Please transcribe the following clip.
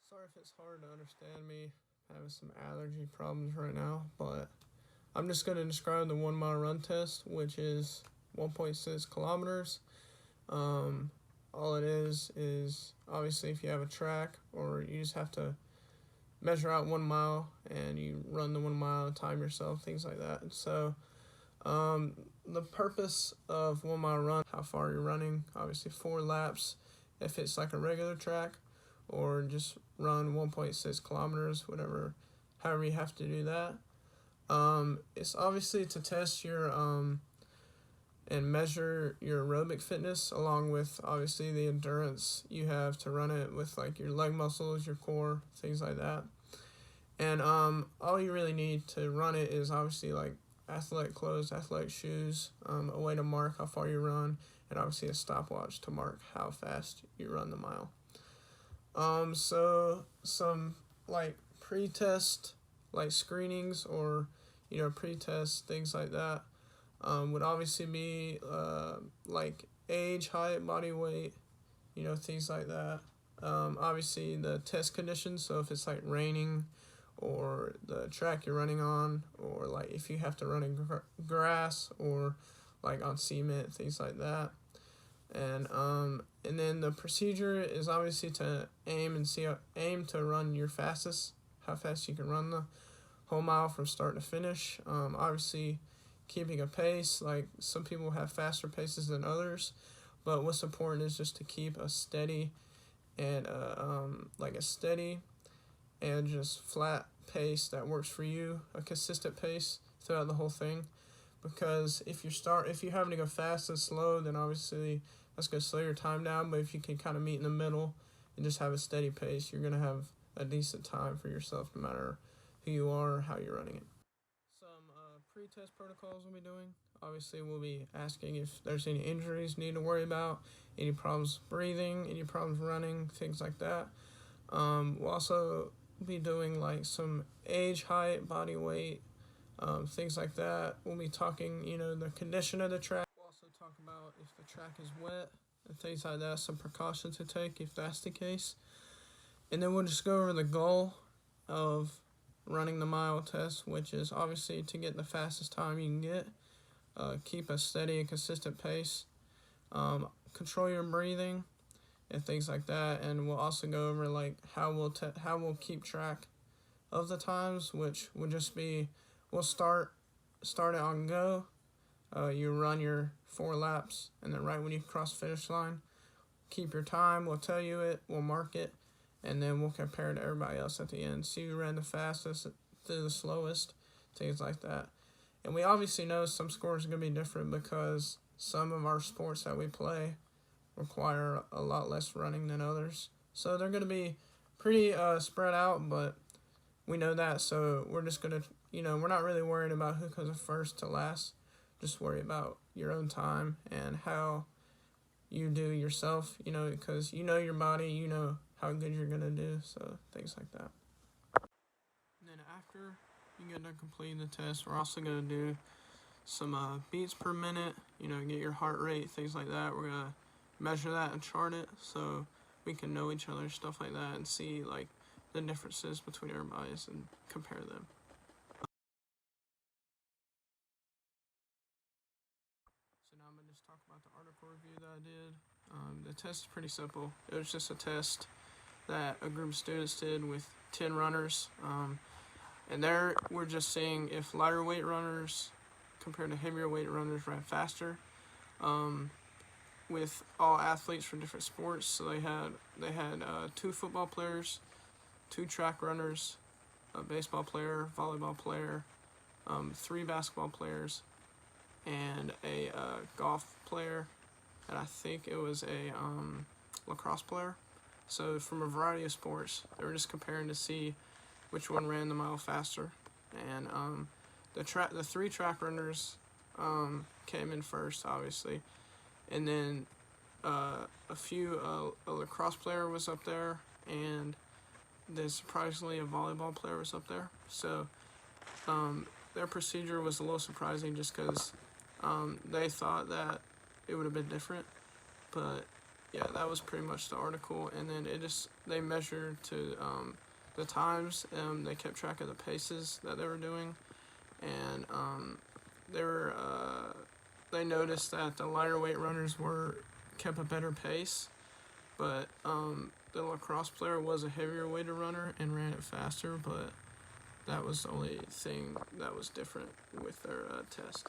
Sorry if it's hard to understand me. Having some allergy problems right now, but I'm just going to describe the 1 mile run test, which is 1.6 kilometers. Um, all it is obviously if you have a track or you just have to measure out 1 mile and you run the 1 mile, time yourself, things like that. So, the purpose of 1 mile run, how far you're running, obviously 4 laps if it's like a regular track, or just run 1.6 kilometers, whatever, however you have to do that. It's obviously to test your and measure your aerobic fitness along with obviously the endurance you have to run it with, like your leg muscles, your core, things like that. And all you really need to run it is obviously like athletic clothes, athletic shoes, a way to mark how far you run, and obviously a stopwatch to mark how fast you run the mile. So some like pre-test like screenings or pre-test things like that would obviously be like age, height, body weight, things like that. Obviously the test conditions. So if it's like raining, or the track you're running on, or like if you have to run in grass or like on cement, things like that. And then the procedure is obviously to aim to run your fastest, how fast you can run the whole mile from start to finish. Obviously, keeping a pace. Like some people have faster paces than others, but what's important is just to keep a steady and a steady and just flat pace that works for you, a consistent pace throughout the whole thing. Because if you're having to go fast and slow, then obviously that's going to slow your time down. But if you can kind of meet in the middle and just have a steady pace, you're going to have a decent time for yourself, no matter who you are or how you're running it. Some pre-test protocols we'll be doing. Obviously, we'll be asking if there's any injuries you need to worry about, any problems breathing, any problems running, things like that. We'll also be doing like some age, height, body weight, things like that. We'll be talking, the condition of the track. We'll also talk about if the track is wet and things like that, some precautions to take if that's the case. And then we'll just go over the goal of running the mile test, which is obviously to get the fastest time you can get, keep a steady and consistent pace, control your breathing, and things like that. And we'll also go over like how we'll keep track of the times, which would just be we'll start it on go. You run your 4 laps, and then right when you cross the finish line, keep your time. We'll tell you it. We'll mark it, and then we'll compare it to everybody else at the end. See who ran the fastest to the slowest, things like that. And we obviously know some scores are going to be different because some of our sports that we play require a lot less running than others. So they're going to be pretty spread out, but we know that. So we're just going to, we're not really worried about who comes first to last. Just worry about your own time and how you do yourself, because you know your body, you know how good you're going to do. So things like that. And then after you get done completing the test, we're also going to do some beats per minute, get your heart rate, things like that. We're going to measure that and chart it so we can know each other, stuff like that, and see like the differences between everybody's and compare them. So now I'm going to just talk about the article review that I did. The test is pretty simple. It was just a test that a group of students did with 10 runners. And there we're just seeing if lighter weight runners compared to heavier weight runners ran faster. With all athletes from different sports. So they had 2 football players, 2 track runners, a baseball player, volleyball player, 3 basketball players, and a golf player, and I think it was a lacrosse player. So from a variety of sports, they were just comparing to see which one ran the mile faster. And the 3 track runners came in first, obviously. And then a lacrosse player was up there, and then surprisingly a volleyball player was up there. So their procedure was a little surprising just because they thought that it would have been different. But yeah, that was pretty much the article. And then they measured to the times. They kept track of the paces that they were doing, and they were they noticed that the lighter weight runners kept a better pace, but the lacrosse player was a heavier weighted runner and ran it faster. But that was the only thing that was different with their test.